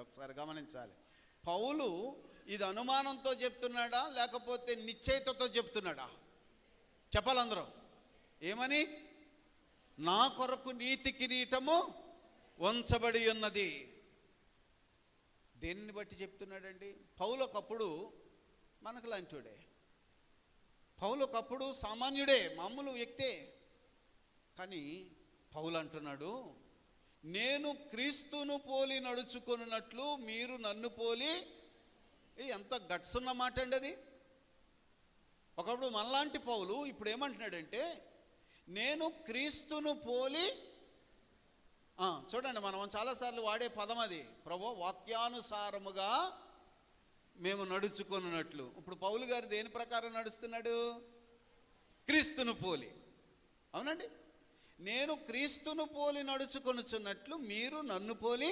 ఒకసారి గమనించాలి. పౌలు ఇది అనుమానంతో చెప్తున్నాడా లేకపోతే నిశ్చయితతో చెప్తున్నాడా? చెప్పాలందరూ ఏమని? నా కొరకు నీతి కిరీటము వంచబడి ఉన్నది. దేనిని బట్టి చెప్తున్నాడండి? పౌలు ఒకప్పుడు మనకు లాంటివాడే, పౌలు ఒకప్పుడు సామాన్యుడే, మామూలు వ్యక్తే. కానీ పౌలు అంటున్నాడు, నేను క్రీస్తును పోలి నడుచుకున్నట్లు మీరు నన్ను పోలి. ఎంత గట్స్ ఉన్న మాట అండి అది. ఒకప్పుడు మనలాంటి పౌలు ఇప్పుడు ఏమంటున్నాడంటే, నేను క్రీస్తును పోలి. చూడండి, మనం చాలాసార్లు వాడే పదం అది, ప్రభు వాక్యానుసారముగా మేము నడుచుకున్నట్లు. ఇప్పుడు పౌలు గారు దేని ప్రకారం నడుస్తున్నాడు? క్రీస్తును పోలి. అవునండి, నేను క్రీస్తును పోలి నడుచుకొనుచున్నట్లు మీరు నన్ను పోలి